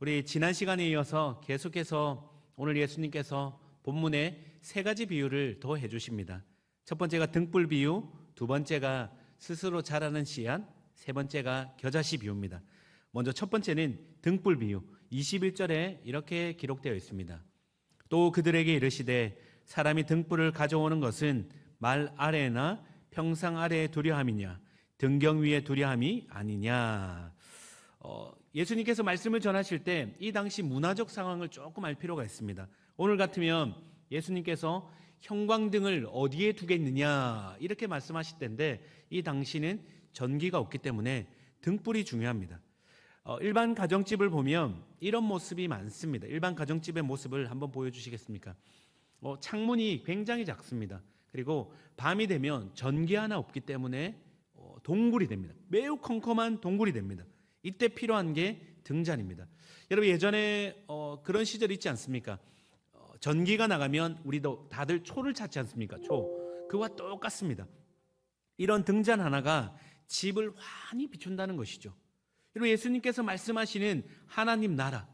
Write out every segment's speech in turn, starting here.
우리 지난 시간에 이어서 계속해서 오늘 예수님께서 본문에 세 가지 비유를 더 해주십니다. 첫 번째가 등불 비유, 두 번째가 스스로 자라는 씨앗, 세 번째가 겨자씨 비유입니다. 먼저 첫 번째는 등불 비유, 21절에 이렇게 기록되어 있습니다. 또 그들에게 이르시되 사람이 등불을 가져오는 것은 말 아래나 평상 아래에 두려 함이냐 등경 위에 두려 함이 아니냐. 예수님께서 말씀을 전하실 때 이 당시 문화적 상황을 조금 알 필요가 있습니다. 오늘 같으면 예수님께서 형광등을 어디에 두겠느냐 이렇게 말씀하실 텐데 이 당시는 전기가 없기 때문에 등불이 중요합니다. 일반 가정집을 보면 이런 모습이 많습니다. 일반 가정집의 모습을 한번 보여주시겠습니까? 창문이 굉장히 작습니다. 그리고 밤이 되면 전기 하나 없기 때문에 동굴이 됩니다. 매우 컴컴한 동굴이 됩니다. 이때 필요한 게 등잔입니다. 여러분 예전에 그런 시절 있지 않습니까? 전기가 나가면 우리도 다들 초를 찾지 않습니까? 초. 그와 똑같습니다. 이런 등잔 하나가 집을 환히 비춘다는 것이죠. 여러분 예수님께서 말씀하시는 하나님 나라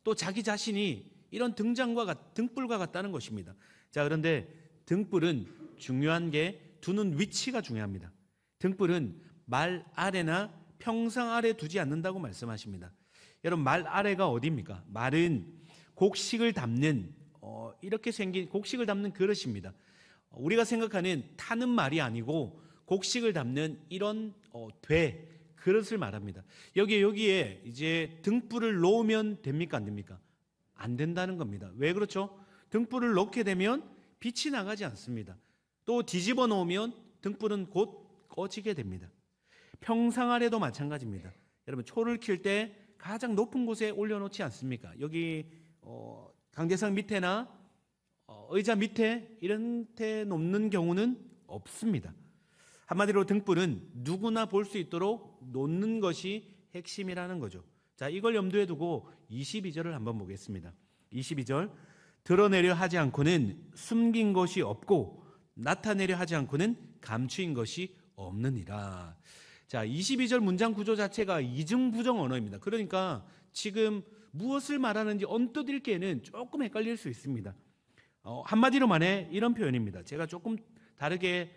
또 자기 자신이 이런 등불과 같다는 것입니다. 자, 그런데 등불은 중요한 게 두는 위치가 중요합니다. 등불은 말 아래나 평상 아래 두지 않는다고 말씀하십니다. 여러분 말 아래가 어디입니까? 말은 곡식을 담는 이렇게 생긴 곡식을 담는 그릇입니다. 우리가 생각하는 타는 말이 아니고 곡식을 담는 이런 그릇을 말합니다. 여기에 이제 등불을 놓으면 됩니까? 안 됩니까? 안 된다는 겁니다. 왜 그렇죠? 등불을 놓게 되면 빛이 나가지 않습니다. 또 뒤집어 놓으면 등불은 곧 꺼지게 됩니다. 평상 아래도 마찬가지입니다. 여러분 초를 킬 때 가장 높은 곳에 올려놓지 않습니까? 여기 강대상 밑에나 의자 밑에 이런 데 놓는 경우는 없습니다. 한마디로 등불은 누구나 볼 수 있도록 놓는 것이 핵심이라는 거죠. 자, 이걸 염두에 두고 22절을 한번 보겠습니다. 22절 드러내려 하지 않고는 숨긴 것이 없고 나타내려 하지 않고는 감추인 것이 없느니라. 자, 22절 문장 구조 자체가 이중부정 언어입니다. 그러니까 지금 무엇을 말하는지 언뜻 읽기에는 조금 헷갈릴 수 있습니다. 한마디로 말해 이런 표현입니다. 제가 조금 다르게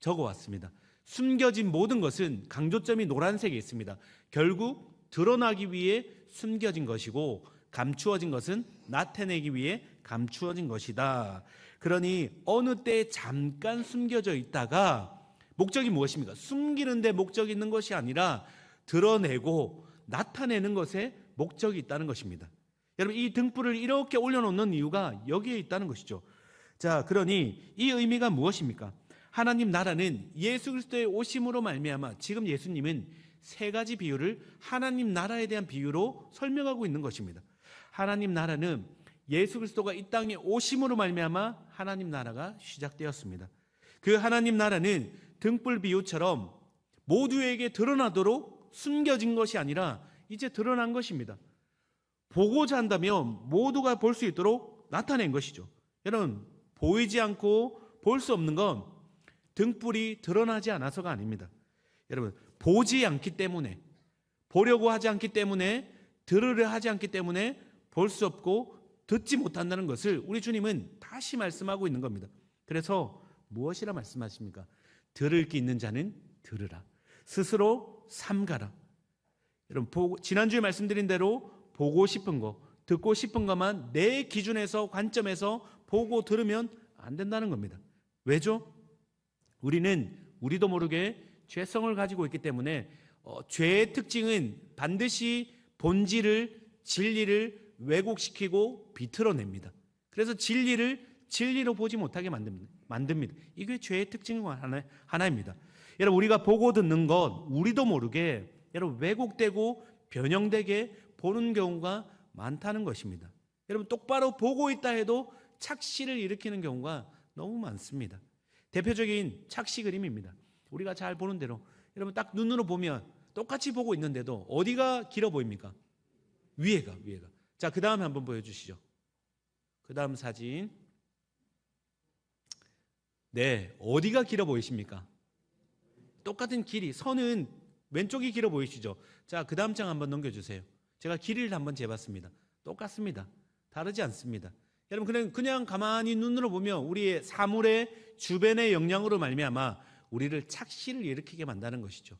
적어왔습니다. 숨겨진 모든 것은 강조점이 노란색에 있습니다. 결국 드러나기 위해 숨겨진 것이고 감추어진 것은 나타내기 위해 감추어진 것이다. 그러니 어느 때 잠깐 숨겨져 있다가 목적이 무엇입니까? 숨기는 데 목적이 있는 것이 아니라 드러내고 나타내는 것에 목적이 있다는 것입니다. 여러분 이 등불을 이렇게 올려놓는 이유가 여기에 있다는 것이죠. 자, 그러니 이 의미가 무엇입니까? 하나님 나라는 예수 그리스도의 오심으로 말미암아 지금 예수님은 세 가지 비유를 하나님 나라에 대한 비유로 설명하고 있는 것입니다. 하나님 나라는 예수 그리스도가 이 땅에 오심으로 말미암아 하나님 나라가 시작되었습니다. 그 하나님 나라는 등불 비유처럼 모두에게 드러나도록 숨겨진 것이 아니라 이제 드러난 것입니다. 보고자 한다면 모두가 볼 수 있도록 나타낸 것이죠. 여러분 보이지 않고 볼 수 없는 건 등불이 드러나지 않아서가 아닙니다. 여러분 보지 않기 때문에 보려고 하지 않기 때문에 들으려 하지 않기 때문에 볼 수 없고 듣지 못한다는 것을 우리 주님은 다시 말씀하고 있는 겁니다. 그래서 무엇이라 말씀하십니까? 들을 게 있는 자는 들으라. 스스로 삼가라. 여러분 지난주에 말씀드린 대로 보고 싶은 거, 듣고 싶은 것만 내 기준에서 관점에서 보고 들으면 안 된다는 겁니다. 왜죠? 우리도 모르게 죄성을 가지고 있기 때문에 죄의 특징은 반드시 본질을 진리를 왜곡시키고 비틀어냅니다. 그래서 진리로 보지 못하게 만듭니다. 이게 죄의 특징 중 하나입니다. 여러분 우리가 보고 듣는 것 우리도 모르게 여러분 왜곡되고 변형되게 보는 경우가 많다는 것입니다. 여러분 똑바로 보고 있다 해도 착시를 일으키는 경우가 너무 많습니다. 대표적인 착시 그림입니다. 우리가 잘 보는 대로 여러분 딱 눈으로 보면 똑같이 보고 있는데도 어디가 길어 보입니까? 위에가. 자, 그 다음에 한번 보여주시죠. 그 다음 사진. 네, 어디가 길어 보이십니까? 똑같은 길이, 선은 왼쪽이 길어 보이시죠? 자, 그 다음 장 한번 넘겨주세요. 제가 길이를 한번 재봤습니다. 똑같습니다. 다르지 않습니다. 여러분 그냥 가만히 눈으로 보면 우리의 사물의 주변의 영향으로 말미암아 우리를 착시를 일으키게 만드는 것이죠.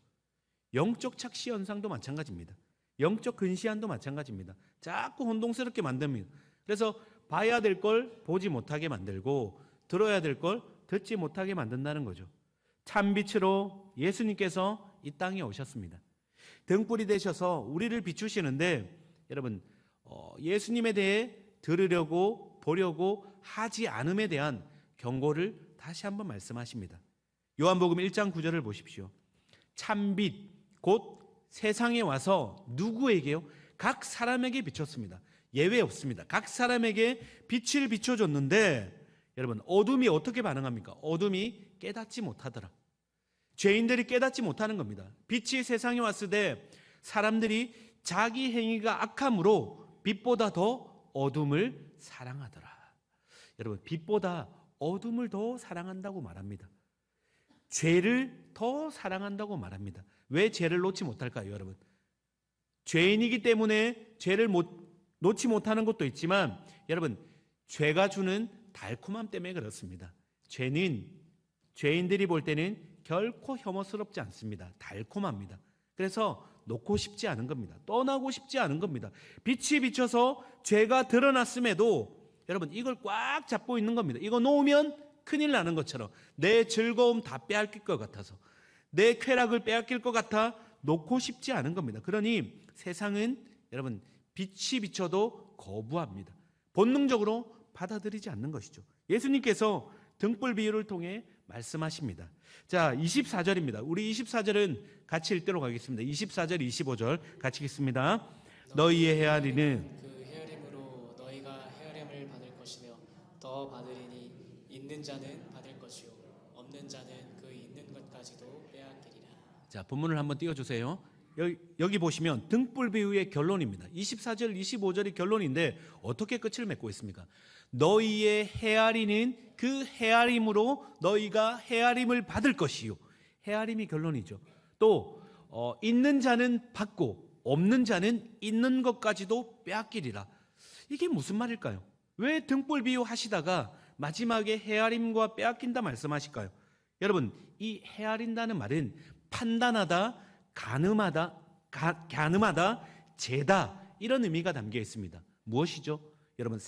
영적 착시 현상도 마찬가지입니다. 영적 근시안도 마찬가지입니다. 자꾸 혼동스럽게 만듭니다. 그래서 봐야 될 걸 보지 못하게 만들고 들어야 될 걸 듣지 못하게 만든다는 거죠. 참빛으로 예수님께서 이 땅에 오셨습니다. 등불이 되셔서 우리를 비추시는데 여러분 예수님에 대해 들으려고 보려고 하지 않음에 대한 경고를 다시 한번 말씀하십니다. 요한복음 1장 9절을 보십시오. 참빛 곧 세상에 와서 누구에게요? 각 사람에게 비췄습니다. 예외 없습니다. 각 사람에게 빛을 비춰줬는데 여러분 어둠이 어떻게 반응합니까? 어둠이 깨닫지 못하더라. 죄인들이 깨닫지 못하는 겁니다. 빛이 세상에 왔을 때 사람들이 자기 행위가 악함으로 빛보다 더 어둠을 사랑하더라. 여러분 빛보다 어둠을 더 사랑한다고 말합니다. 죄를 더 사랑한다고 말합니다. 왜 죄를 놓지 못할까요, 여러분? 죄인이기 때문에 죄를 놓지 못하는 것도 있지만 여러분 죄가 주는 달콤함 때문에 그렇습니다. 죄는 죄인들이 볼 때는 결코 혐오스럽지 않습니다. 달콤합니다. 그래서 놓고 싶지 않은 겁니다. 떠나고 싶지 않은 겁니다. 빛이 비쳐서 죄가 드러났음에도 여러분 이걸 꽉 잡고 있는 겁니다. 이거 놓으면 큰일 나는 것처럼 내 즐거움 다 빼앗길 것 같아서 내 쾌락을 빼앗길 것 같아 놓고 싶지 않은 겁니다. 그러니 세상은 여러분 빛이 비쳐도 거부합니다. 본능적으로 받아들이지 않는 것이죠. 예수님께서 등불 비유를 통해 말씀하십니다. 자, 24절입니다. 우리 24절은 같이 읽도록 하겠습니다. 24절, 25절 같이 읽습니다. 너희의 헤아리는 그 헤아림으로 너희가 헤아림을 받을 것이며 더 받으리니 있는 자는 받을 것이요 없는 자는 그 있는 것까지도 빼앗기리라. 자, 본문을 한번 띄워주세요. 여기 보시면 등불 비유의 결론입니다. 24절, 25절이 결론인데 어떻게 끝을 맺고 있습니까? 너희의 헤아리는 그 헤아림으로 너희가 헤아림을 받을 것이요. 헤아림이 결론이죠. 또 있는 자는 받고 없는 자는 있는 것까지도 빼앗기리라. 이게 무슨 말일까요? 왜 등불 비유 하시다가 마지막에 헤아림과 빼앗긴다 말씀하실까요? 여러분 이 헤아린다는 말은 판단하다, 가늠하다, 재다 이런 의미가 담겨 있습니다. 무엇이죠? 여러분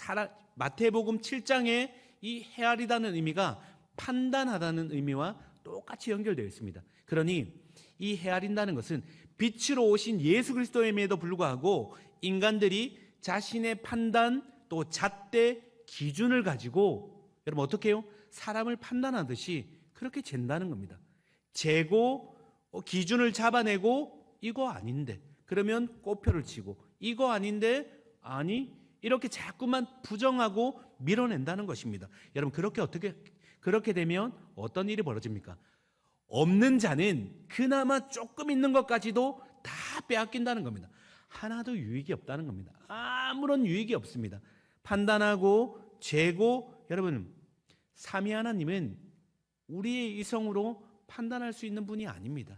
마태복음 7장에 이 헤아리다는 의미가 판단하다는 의미와 똑같이 연결되어 있습니다. 그러니 이 헤아린다는 것은 빛으로 오신 예수 그리스도임에도 불구하고 인간들이 자신의 판단 또 잣대 기준을 가지고 여러분 어떻게 해요? 사람을 판단하듯이 그렇게 잰다는 겁니다. 재고 기준을 잡아내고 이거 아닌데 그러면 꼬표를 치고 이거 아닌데 아니 이렇게 자꾸만 부정하고 밀어낸다는 것입니다. 여러분 그렇게 되면 어떤 일이 벌어집니까? 없는 자는 그나마 조금 있는 것까지도 다 빼앗긴다는 겁니다. 하나도 유익이 없다는 겁니다. 아무런 유익이 없습니다. 판단하고 재고 여러분 삼위 하나님은 우리의 이성으로 판단할 수 있는 분이 아닙니다.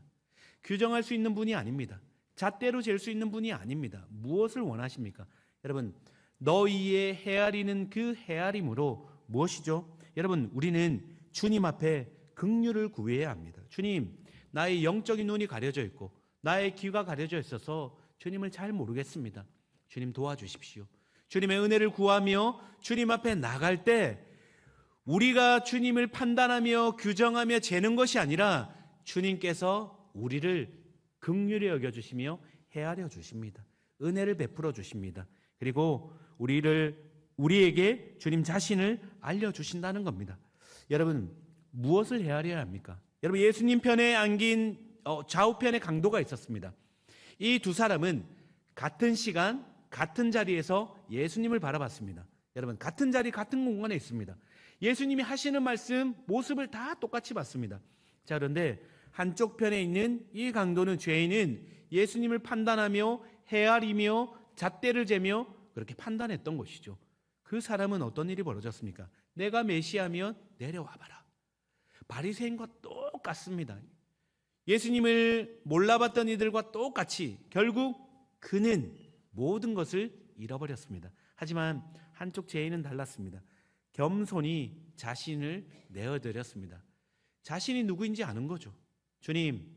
규정할 수 있는 분이 아닙니다. 잣대로 잴 수 있는 분이 아닙니다. 무엇을 원하십니까? 여러분 너희의 헤아리는 그 헤아림으로 무엇이죠? 여러분 우리는 주님 앞에 긍휼을 구해야 합니다. 주님 나의 영적인 눈이 가려져 있고 나의 귀가 가려져 있어서 주님을 잘 모르겠습니다. 주님 도와주십시오. 주님의 은혜를 구하며 주님 앞에 나갈 때 우리가 주님을 판단하며 규정하며 재는 것이 아니라 주님께서 우리를 긍휼히 여겨주시며 헤아려 주십니다. 은혜를 베풀어 주십니다. 그리고 우리에게 주님 자신을 알려주신다는 겁니다. 여러분 무엇을 헤아려야 합니까? 여러분 예수님 편에 안긴 좌우편에 강도가 있었습니다. 이 두 사람은 같은 시간 같은 자리에서 예수님을 바라봤습니다. 여러분 같은 자리 같은 공간에 있습니다. 예수님이 하시는 말씀 모습을 다 똑같이 봤습니다. 자 그런데 한쪽 편에 있는 이 강도는 죄인은 예수님을 판단하며 헤아리며 잣대를 재며 그렇게 판단했던 것이죠. 그 사람은 어떤 일이 벌어졌습니까? 내가 메시아면 내려와봐라. 바리새인과 똑같습니다. 예수님을 몰라봤던 이들과 똑같이 결국 그는 모든 것을 잃어버렸습니다. 하지만 한쪽 죄인은 달랐습니다. 겸손히 자신을 내어드렸습니다. 자신이 누구인지 아는 거죠. 주님,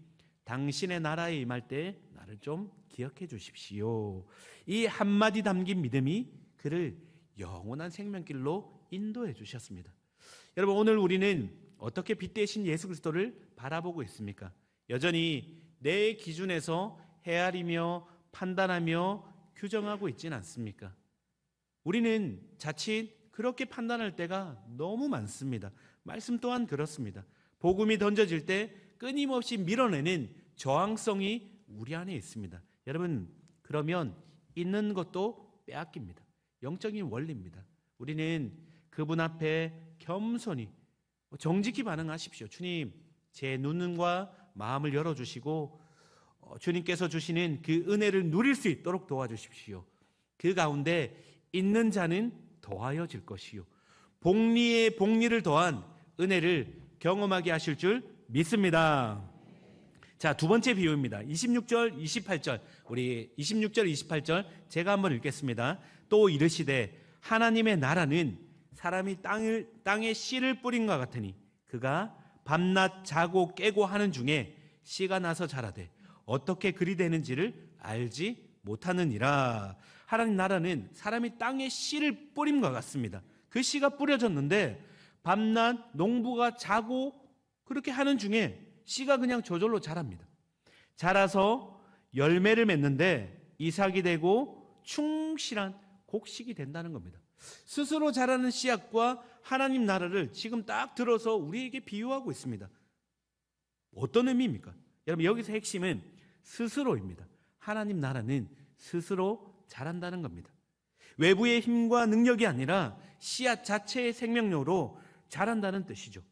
당신의 나라에 임할 때 나를 좀 기억해 주십시오. 이 한마디 담긴 믿음이 그를 영원한 생명길로 인도해 주셨습니다. 여러분, 오늘 우리는 어떻게 빛 대신 예수 그리스도를 바라보고 있습니까? 여전히 내 기준에서 헤아리며 판단하며 규정하고 있지는 않습니까? 우리는 자칫 그렇게 판단할 때가 너무 많습니다. 말씀 또한 그렇습니다. 복음이 던져질 때 끊임없이 밀어내는 저항성이 우리 안에 있습니다. 여러분, 그러면 있는 것도 빼앗깁니다. 영적인 원리입니다. 우리는 그분 앞에 겸손히 정직히 반응하십시오. 주님, 제 눈과 마음을 열어주시고 주님께서 주시는 그 은혜를 누릴 수 있도록 도와주십시오. 그 가운데 있는 자는 더하여질 것이요, 복리에 복리를 더한 은혜를 경험하게 하실 줄 믿습니다. 자, 두 번째 비유입니다. 26절, 28절. 우리 26절, 28절 제가 한번 읽겠습니다. 또 이르시되 하나님의 나라는 사람이 땅에 씨를 뿌린 것 같으니 그가 밤낮 자고 깨고 하는 중에 씨가 나서 자라되 어떻게 그리 되는지를 알지 못하느니라. 하나님 나라는 사람이 땅에 씨를 뿌림과 같습니다. 그 씨가 뿌려졌는데 밤낮 농부가 자고 그렇게 하는 중에 씨가 그냥 저절로 자랍니다. 자라서 열매를 맺는데 이삭이 되고 충실한 곡식이 된다는 겁니다. 스스로 자라는 씨앗과 하나님 나라를 지금 딱 들어서 우리에게 비유하고 있습니다. 어떤 의미입니까? 여러분, 여기서 핵심은 스스로입니다. 하나님 나라는 스스로 자란다는 겁니다. 외부의 힘과 능력이 아니라 씨앗 자체의 생명력으로 자란다는 뜻이죠.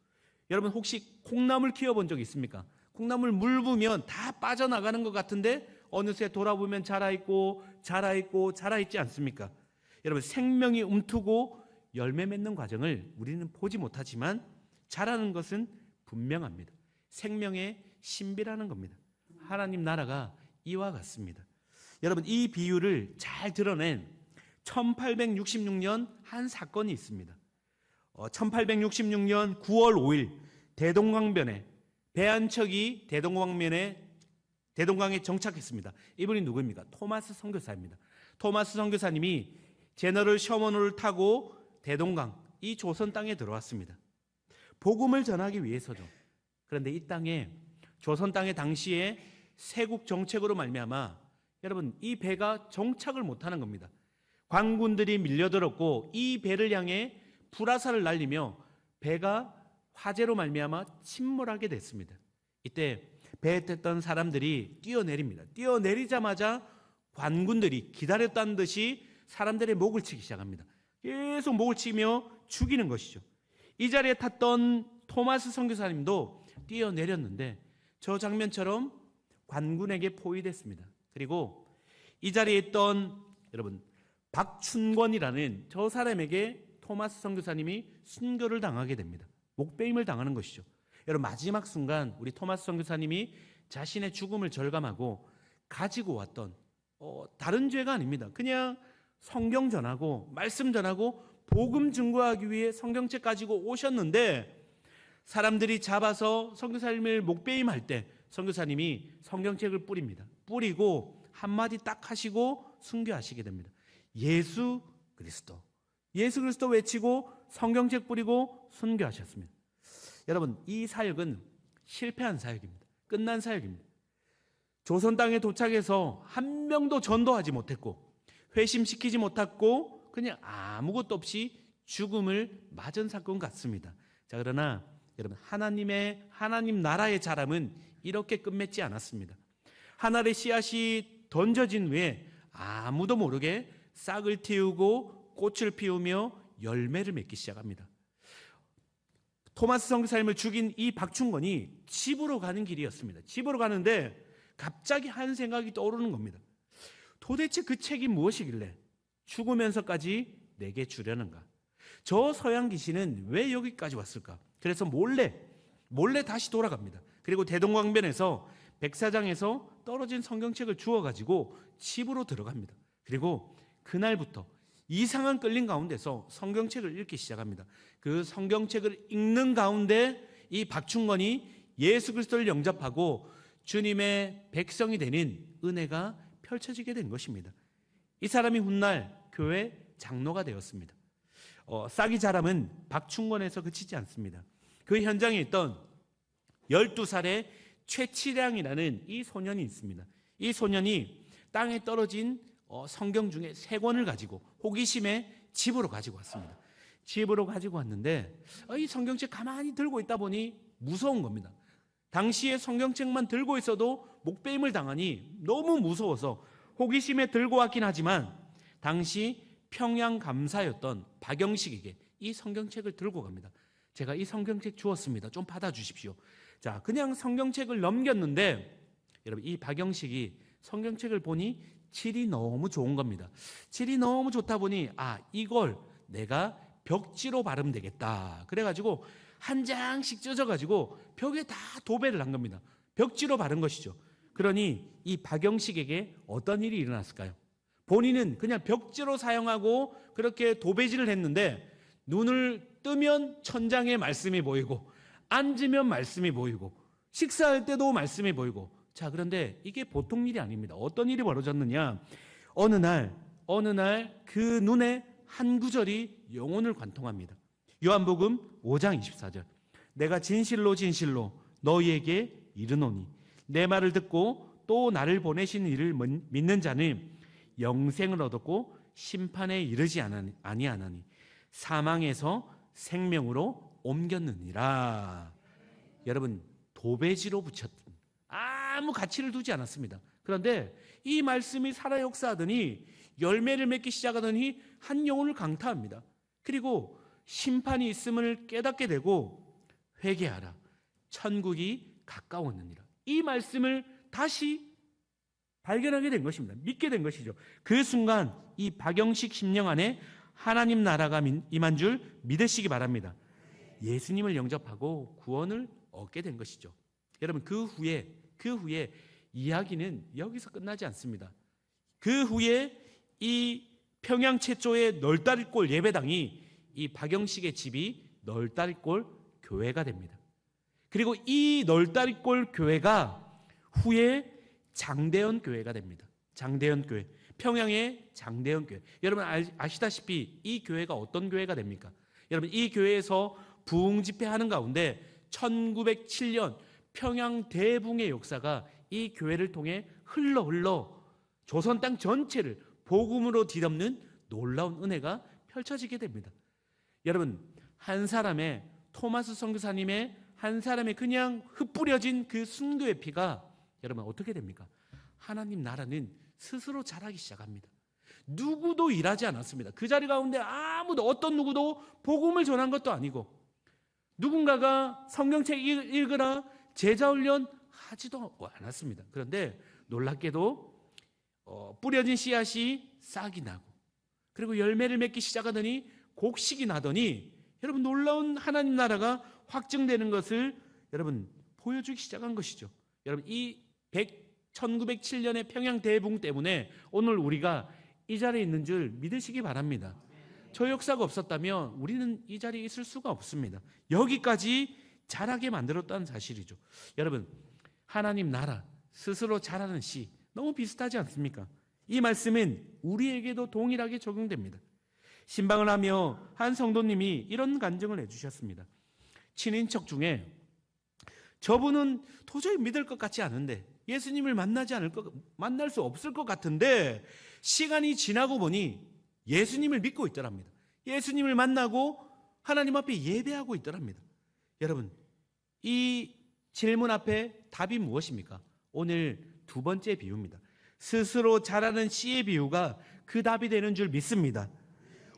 여러분, 혹시 콩나물 키워본 적 있습니까? 콩나물 물 부으면 다 빠져나가는 것 같은데 어느새 돌아보면 자라있고 자라있고 자라있지 않습니까? 여러분, 생명이 움트고 열매 맺는 과정을 우리는 보지 못하지만 자라는 것은 분명합니다. 생명의 신비라는 겁니다. 하나님 나라가 이와 같습니다. 여러분, 이 비유를 잘 드러낸 1866년 한 사건이 있습니다. 1866년 9월 5일 대동강변에 배 한 척이 대동강에 정착했습니다. 이분이 누구입니까? 토마스 선교사입니다. 토마스 선교사님이 제너럴 셔먼호를 타고 대동강, 이 조선 땅에 들어왔습니다. 복음을 전하기 위해서죠. 그런데 이 땅에, 조선 땅에 당시에 세국 정책으로 말미암아 여러분, 이 배가 정착을 못하는 겁니다. 관군들이 밀려들었고 이 배를 향해 불화살을 날리며 배가 화재로 말미암아 침몰하게 됐습니다. 이때 배에 탔던 사람들이 뛰어내립니다. 뛰어내리자마자 관군들이 기다렸다는 듯이 사람들의 목을 치기 시작합니다. 계속 목을 치며 죽이는 것이죠. 이 자리에 탔던 토마스 선교사님도 뛰어내렸는데 저 장면처럼 관군에게 포위됐습니다. 그리고 이 자리에 있던 여러분 박춘권이라는 저 사람에게 토마스 선교사님이 순교를 당하게 됩니다. 목배임을 당하는 것이죠. 여러분, 마지막 순간 우리 토마스 선교사님이 자신의 죽음을 절감하고 가지고 왔던 다른 죄가 아닙니다. 그냥 성경 전하고 말씀 전하고 복음 증거하기 위해 성경책 가지고 오셨는데 사람들이 잡아서 선교사님을 목배임할 때 선교사님이 성경책을 뿌립니다. 뿌리고 한마디 딱 하시고 순교하시게 됩니다. 예수 그리스도, 예수 그리스도 외치고 성경책 뿌리고 순교하셨습니다. 여러분, 이 사역은 실패한 사역입니다. 끝난 사역입니다. 조선 땅에 도착해서 한 명도 전도하지 못했고 회심시키지 못했고 그냥 아무것도 없이 죽음을 맞은 사건 같습니다. 자, 그러나 여러분, 하나님 나라의 자람은 이렇게 끝맺지 않았습니다. 하늘의 씨앗이 던져진 후에 아무도 모르게 싹을 틔우고 꽃을 피우며 열매를 맺기 시작합니다. 토마스 선교사님을 죽인 이 박충건이 집으로 가는 길이었습니다. 집으로 가는데 갑자기 한 생각이 떠오르는 겁니다. 도대체 그 책이 무엇이길래 죽으면서까지 내게 주려는가? 저 서양 귀신은 왜 여기까지 왔을까? 그래서 몰래 다시 돌아갑니다. 그리고 대동강변에서 백사장에서 떨어진 성경책을 주워가지고 집으로 들어갑니다. 그리고 그날부터 이상한 끌림 가운데서 성경책을 읽기 시작합니다. 그 성경책을 읽는 가운데 이 박충건이 예수 그리스도를 영접하고 주님의 백성이 되는 은혜가 펼쳐지게 된 것입니다. 이 사람이 훗날 교회 장로가 되었습니다. 싹이 자람은 박충건에서 그치지 않습니다. 그 현장에 있던 12살의 최치량이라는 이 소년이 있습니다. 이 소년이 땅에 떨어진 성경 중에 3권을 가지고 호기심에 집으로 가지고 왔습니다. 집으로 가지고 왔는데 이 성경책 가만히 들고 있다 보니 무서운 겁니다. 당시에 성경책만 들고 있어도 목베임을 당하니 너무 무서워서 호기심에 들고 왔긴 하지만 당시 평양 감사였던 박영식에게 이 성경책을 들고 갑니다. 제가 이 성경책 주었습니다. 좀 받아주십시오. 자, 그냥 성경책을 넘겼는데 여러분 이 박영식이 성경책을 보니 질이 너무 좋은 겁니다. 질이 너무 좋다 보니 이걸 내가 벽지로 바르면 되겠다. 그래가지고 한 장씩 찢어가지고 벽에 다 도배를 한 겁니다. 벽지로 바른 것이죠. 그러니 이 박영식에게 어떤 일이 일어났을까요? 본인은 그냥 벽지로 사용하고 그렇게 도배질을 했는데 눈을 뜨면 천장에 말씀이 보이고 앉으면 말씀이 보이고 식사할 때도 말씀이 보이고 자, 그런데 이게 보통 일이 아닙니다. 어떤 일이 벌어졌느냐? 어느 날 그 눈에 한 구절이 영혼을 관통합니다. 요한복음 5장 24절. 내가 진실로 너희에게 이르노니 내 말을 듣고 또 나를 보내신 이를 믿는 자는 영생을 얻었고 심판에 이르지 아니하나니 사망에서 생명으로 옮겼느니라. 여러분 도배지로 붙였던 아무 가치를 두지 않았습니다. 그런데 이 말씀이 살아 역사하더니 열매를 맺기 시작하더니 한 영혼을 강타합니다. 그리고 심판이 있음을 깨닫게 되고 회개하라 천국이 가까웠느니라. 이 말씀을 다시 발견하게 된 것입니다. 믿게 된 것이죠. 그 순간 이 박영식 심령 안에 하나님 나라가 임한 줄 믿으시기 바랍니다. 예수님을 영접하고 구원을 얻게 된 것이죠. 여러분 그 후에 이야기는 여기서 끝나지 않습니다. 그 후에 이 평양 최초의 널다리골 예배당이 이 박영식의 집이 널다리골 교회가 됩니다. 그리고 이 널다리골 교회가 후에 장대현 교회가 됩니다. 장대현 교회, 평양의 장대현 교회. 여러분 아시다시피 이 교회가 어떤 교회가 됩니까? 여러분 이 교회에서 부흥 집회하는 가운데 1907년 평양 대붕의 역사가 이 교회를 통해 흘러 조선 땅 전체를 복음으로 뒤덮는 놀라운 은혜가 펼쳐지게 됩니다. 여러분 한 사람의 토마스 선교사님의 한 사람의 그냥 흩뿌려진 그 순교의 피가 여러분 어떻게 됩니까? 하나님 나라는 스스로 자라기 시작합니다. 누구도 일하지 않았습니다. 그 자리 가운데 어떤 누구도 복음을 전한 것도 아니고 누군가가 성경책 읽으라 제자 훈련 하지도 않았습니다. 그런데 놀랍게도 뿌려진 씨앗이 싹이 나고 그리고 열매를 맺기 시작하더니 곡식이 나더니 여러분 놀라운 하나님 나라가 확증되는 것을 여러분 보여주기 시작한 것이죠. 여러분 이 1907년의 평양 대붕 때문에 오늘 우리가 이 자리에 있는 줄 믿으시기 바랍니다. 저 역사가 없었다면 우리는 이 자리에 있을 수가 없습니다. 여기까지 자라게 만들었다는 사실이죠. 여러분 하나님 나라 스스로 자라는 씨 너무 비슷하지 않습니까? 이 말씀은 우리에게도 동일하게 적용됩니다. 신방을 하며 한 성도님이 이런 간증을 해주셨습니다. 친인척 중에 저분은 도저히 믿을 것 같지 않은데 예수님을 만날 수 없을 것 같은데 시간이 지나고 보니 예수님을 믿고 있더랍니다. 예수님을 만나고 하나님 앞에 예배하고 있더랍니다. 여러분 이 질문 앞에 답이 무엇입니까? 오늘 두 번째 비유입니다. 스스로 자라는 씨의 비유가 그 답이 되는 줄 믿습니다.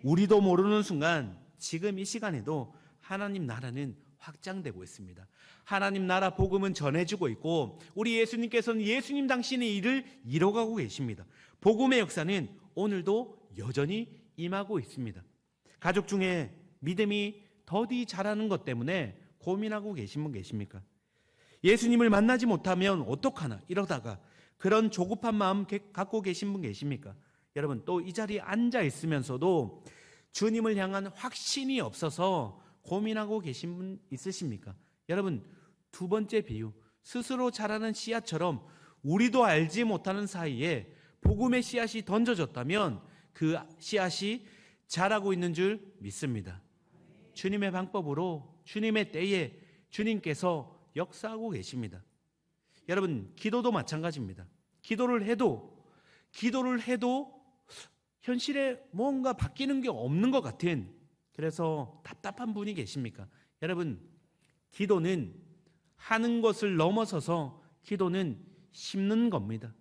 우리도 모르는 순간 지금 이 시간에도 하나님 나라는 확장되고 있습니다. 하나님 나라 복음은 전해지고 있고 우리 예수님께서는 예수님 당신의 일을 이뤄가고 계십니다. 복음의 역사는 오늘도 여전히 임하고 있습니다. 가족 중에 믿음이 더디 자라는 것 때문에 고민하고 계신 분 계십니까? 예수님을 만나지 못하면 어떡하나 이러다가 그런 조급한 마음 갖고 계신 분 계십니까? 여러분 또 이 자리에 앉아 있으면서도 주님을 향한 확신이 없어서 고민하고 계신 분 있으십니까? 여러분 두 번째 비유, 스스로 자라는 씨앗처럼 우리도 알지 못하는 사이에 복음의 씨앗이 던져졌다면 그 씨앗이 자라고 있는 줄 믿습니다. 주님의 방법으로 주님의 때에 주님께서 역사하고 계십니다. 여러분 기도도 마찬가지입니다. 기도를 해도 현실에 뭔가 바뀌는 게 없는 것 같은, 그래서 답답한 분이 계십니까? 여러분 기도는 하는 것을 넘어서서 기도는 심는 겁니다.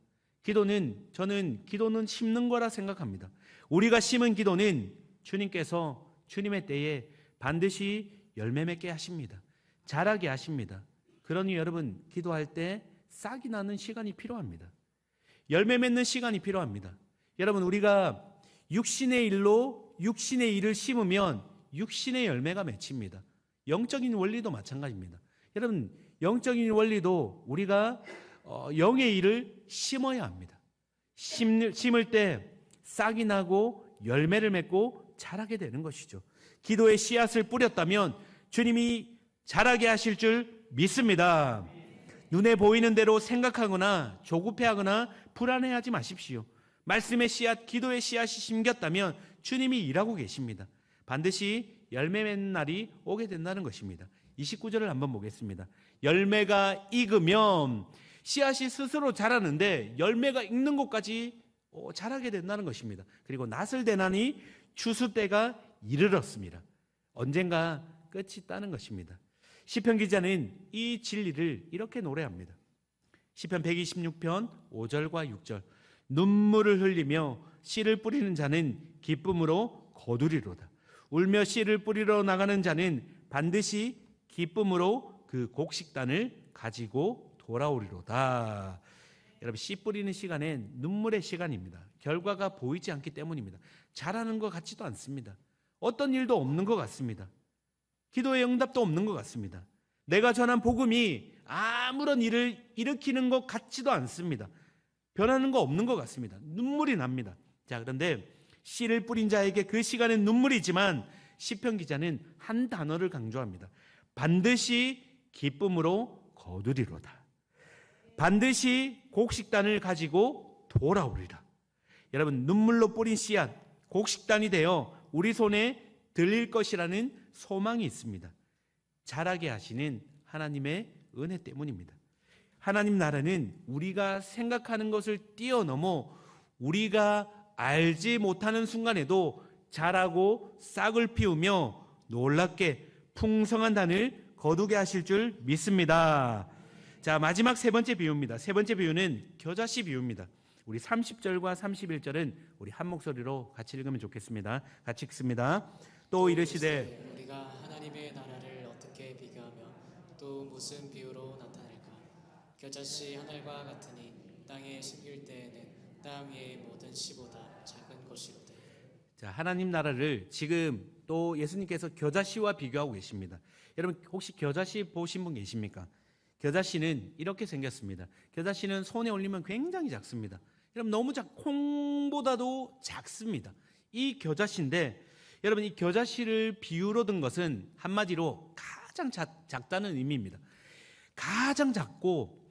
저는 기도는 심는 거라 생각합니다. 우리가 심은 기도는 주님께서 주님의 때에 반드시 열매 맺게 하십니다. 자라게 하십니다. 그러니 여러분 기도할 때 싹이 나는 시간이 필요합니다. 열매 맺는 시간이 필요합니다. 여러분 우리가 육신의 일로 육신의 일을 심으면 육신의 열매가 맺힙니다. 영적인 원리도 마찬가지입니다. 여러분 영적인 원리도 우리가 영의 일을 심어야 합니다. 심을 때 싹이 나고 열매를 맺고 자라게 되는 것이죠. 기도의 씨앗을 뿌렸다면 주님이 자라게 하실 줄 믿습니다. 눈에 보이는 대로 생각하거나 조급해하거나 불안해하지 마십시오. 말씀의 씨앗, 기도의 씨앗이 심겼다면 주님이 일하고 계십니다. 반드시 열매 맺는 날이 오게 된다는 것입니다. 29절을 한번 보겠습니다. 열매가 익으면 씨앗이 스스로 자라는데 열매가 익는 곳까지 자라게 된다는 것입니다. 그리고 낫을 대나니 추수 때가 이르렀습니다. 언젠가 끝이 있다는 것입니다. 시편 기자는 이 진리를 이렇게 노래합니다. 시편 126편 5절과 6절. 눈물을 흘리며 씨를 뿌리는 자는 기쁨으로 거두리로다. 울며 씨를 뿌리러 나가는 자는 반드시 기쁨으로 그 곡식단을 가지고 돌아오리로다. 여러분 씨 뿌리는 시간엔 눈물의 시간입니다. 결과가 보이지 않기 때문입니다. 잘하는 것 같지도 않습니다. 어떤 일도 없는 것 같습니다. 기도의 응답도 없는 것 같습니다. 내가 전한 복음이 아무런 일을 일으키는 것 같지도 않습니다. 변하는 거 없는 것 같습니다. 눈물이 납니다. 자, 그런데 씨를 뿌린 자에게 그 시간은 눈물이지만 시편 기자는 한 단어를 강조합니다. 반드시 기쁨으로 거두리로다. 반드시 곡식단을 가지고 돌아오리라. 여러분 눈물로 뿌린 씨앗 곡식단이 되어 우리 손에 들릴 것이라는 소망이 있습니다. 자라게 하시는 하나님의 은혜 때문입니다. 하나님 나라는 우리가 생각하는 것을 뛰어넘어 우리가 알지 못하는 순간에도 자라고 싹을 피우며 놀랍게 풍성한 단을 거두게 하실 줄 믿습니다. 자, 마지막 세 번째 비유입니다. 세 번째 비유는 겨자씨 비유입니다. 우리 30절과 31절은 우리 한 목소리로 같이 읽으면 좋겠습니다. 같이 읽습니다. 또 이르시되 우리가 하나님의 나라를 어떻게 비교하며 또 무슨 비유로 나타낼까? 겨자씨 하늘과 같으니 땅에 심길 때에는 땅 위의 모든 씨보다 작은 것이로되. 자, 하나님 나라를 지금 또 예수님께서 겨자씨와 비교하고 계십니다. 여러분 혹시 겨자씨 보신 분 계십니까? 겨자씨는 이렇게 생겼습니다. 겨자씨는 손에 올리면 굉장히 작습니다. 여러분 너무 콩보다도 작습니다. 이 겨자씨인데 여러분 이 겨자씨를 비유로 든 것은 한마디로 가장 작다는 의미입니다. 가장 작고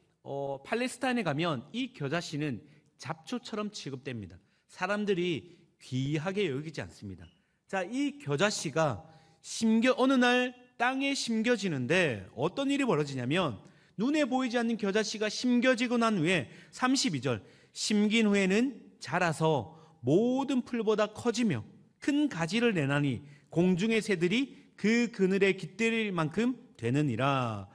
팔레스타인에 가면 이 겨자씨는 잡초처럼 취급됩니다. 사람들이 귀하게 여기지 않습니다. 자, 이 겨자씨가 어느 날 땅에 심겨지는데 어떤 일이 벌어지냐면 눈에 보이지 않는 겨자씨가 심겨지고 난 후에 32절 심긴 후에는 자라서 모든 풀보다 커지며 큰 가지를 내나니 공중의 새들이 그 그늘에 깃들 만큼 되느니라.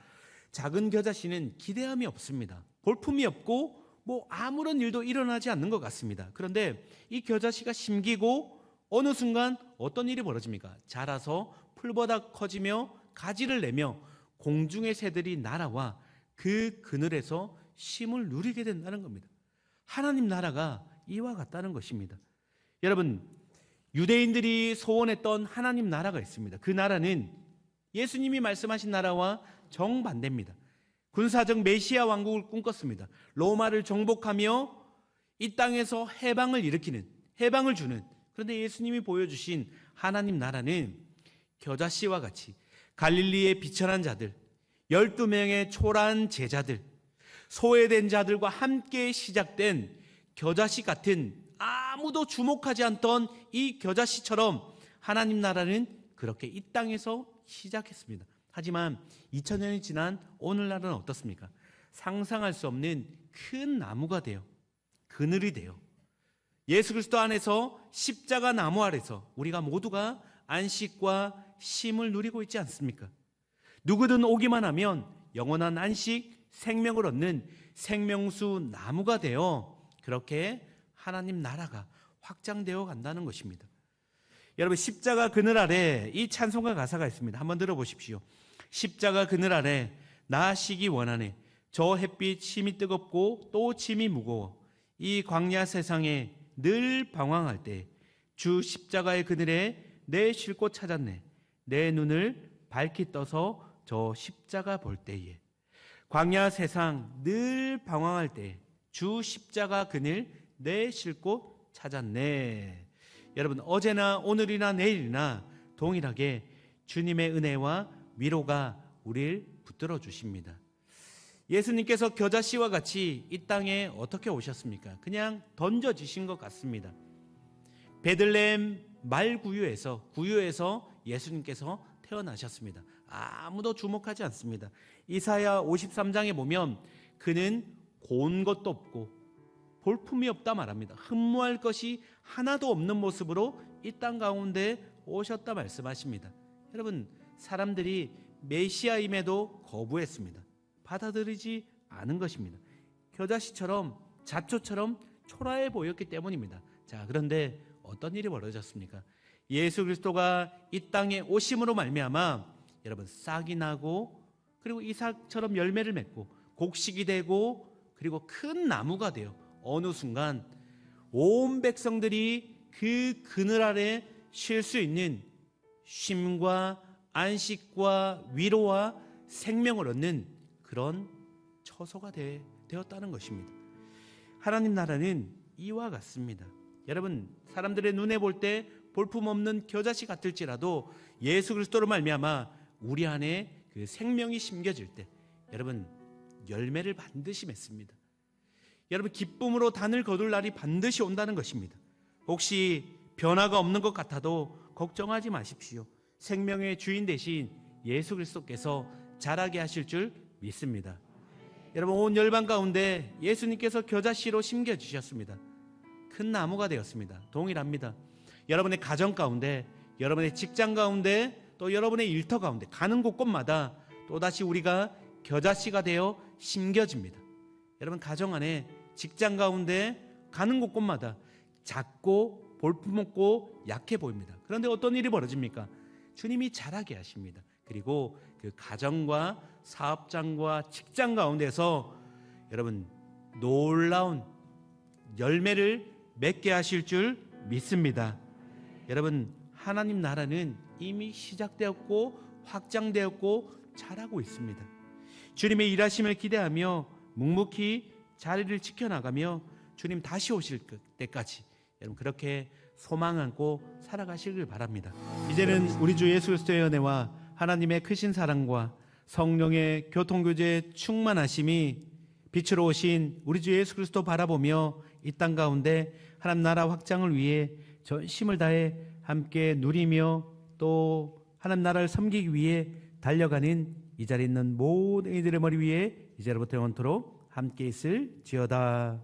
작은 겨자씨는 기대함이 없습니다. 볼품이 없고 아무런 일도 일어나지 않는 것 같습니다. 그런데 이 겨자씨가 심기고 어느 순간 어떤 일이 벌어집니까? 자라서 풀보다 커지며 가지를 내며 공중의 새들이 날아와 그 그늘에서 쉼을 누리게 된다는 겁니다. 하나님 나라가 이와 같다는 것입니다. 여러분 유대인들이 소원했던 하나님 나라가 있습니다. 그 나라는 예수님이 말씀하신 나라와 정반대입니다. 군사적 메시아 왕국을 꿈꿨습니다. 로마를 정복하며 이 땅에서 해방을 일으키는 해방을 주는, 그런데 예수님이 보여주신 하나님 나라는 겨자씨와 같이 갈릴리의 비천한 자들, 12명의 초라한 제자들, 소외된 자들과 함께 시작된 겨자씨 같은 아무도 주목하지 않던 이 겨자씨처럼 하나님 나라는 그렇게 이 땅에서 시작했습니다. 하지만 2000년이 지난 오늘날은 어떻습니까? 상상할 수 없는 큰 나무가 되어, 그늘이 되어, 예수 그리스도 안에서 십자가 나무 아래서 우리가 모두가 안식과 쉼을 누리고 있지 않습니까? 누구든 오기만 하면 영원한 안식, 생명을 얻는 생명수 나무가 되어 그렇게 하나님 나라가 확장되어 간다는 것입니다. 여러분, 십자가 그늘 아래 이 찬송가 가사가 있습니다. 한번 들어보십시오. 십자가 그늘 아래 나아시기 원하네. 저 햇빛 심이 뜨겁고 또 짐이 무거워. 이 광야 세상에 늘 방황할 때 주 십자가의 그늘에 내 쉴 곳 찾았네. 내 눈을 밝히 떠서 저 십자가 볼 때에. 광야 세상 늘 방황할 때 주 십자가 그늘 내 쉴 곳 찾았네. 여러분, 어제나 오늘이나 내일이나 동일하게 주님의 은혜와 위로가 우리를 붙들어 주십니다. 예수님께서 겨자씨와 같이 이 땅에 어떻게 오셨습니까? 그냥 던져지신 것 같습니다. 베들레헴 말구유에서 예수님께서 태어나셨습니다. 아무도 주목하지 않습니다. 이사야 53장에 보면 그는 고운 것도 없고 볼품이 없다 말합니다. 흠모할 것이 하나도 없는 모습으로 이 땅 가운데 오셨다 말씀하십니다. 여러분, 사람들이 메시아임에도 거부했습니다. 받아들이지 않은 것입니다. 겨자씨처럼, 잡초처럼 초라해 보였기 때문입니다. 자, 그런데 어떤 일이 벌어졌습니까? 예수 그리스도가 이 땅에 오심으로 말미암아 여러분, 싹이 나고, 그리고 이삭처럼 열매를 맺고, 곡식이 되고, 그리고 큰 나무가 되어 어느 순간 온 백성들이 그 그늘 아래 쉴 수 있는 쉼과 안식과 위로와 생명을 얻는 그런 처소가 되었다는 것입니다. 하나님 나라는 이와 같습니다. 여러분, 사람들의 눈에 볼 때 볼품없는 겨자씨 같을지라도 예수 그리스도로 말미암아 우리 안에 그 생명이 심겨질 때 여러분, 열매를 반드시 맺습니다. 여러분, 기쁨으로 단을 거둘 날이 반드시 온다는 것입니다. 혹시 변화가 없는 것 같아도 걱정하지 마십시오. 생명의 주인 되신 예수 그리스도께서 자라게 하실 줄 믿습니다. 여러분, 온 열방 가운데 예수님께서 겨자씨로 심겨주셨습니다. 큰 나무가 되었습니다. 동일합니다. 여러분의 가정 가운데, 여러분의 직장 가운데, 또 여러분의 일터 가운데 가는 곳곳마다 또다시 우리가 겨자씨가 되어 심겨집니다. 여러분, 가정 안에, 직장 가운데 가는 곳곳마다 작고 볼품없고 약해 보입니다. 그런데 어떤 일이 벌어집니까? 주님이 자라게 하십니다. 그리고 그 가정과 사업장과 직장 가운데서 여러분, 놀라운 열매를 맺게 하실 줄 믿습니다. 여러분, 하나님 나라는 이미 시작되었고 확장되었고 자라고 있습니다. 주님의 일하심을 기대하며 묵묵히 자리를 지켜나가며 주님 다시 오실 때까지 여러분, 그렇게 소망 안고 살아가시길 바랍니다. 이제는 우리 주 예수 그리스도의 은혜와 하나님의 크신 사랑과 성령의 교통교제 충만하심이 빛으로 오신 우리 주 예수 그리스도 바라보며 이 땅 가운데 하나님 나라 확장을 위해 전심을 다해 함께 누리며 또 하나님 나라를 섬기기 위해 달려가는 이 자리에 있는 모든 이들의 머리 위에 이제로부터 영원토록 함께 있을지어다.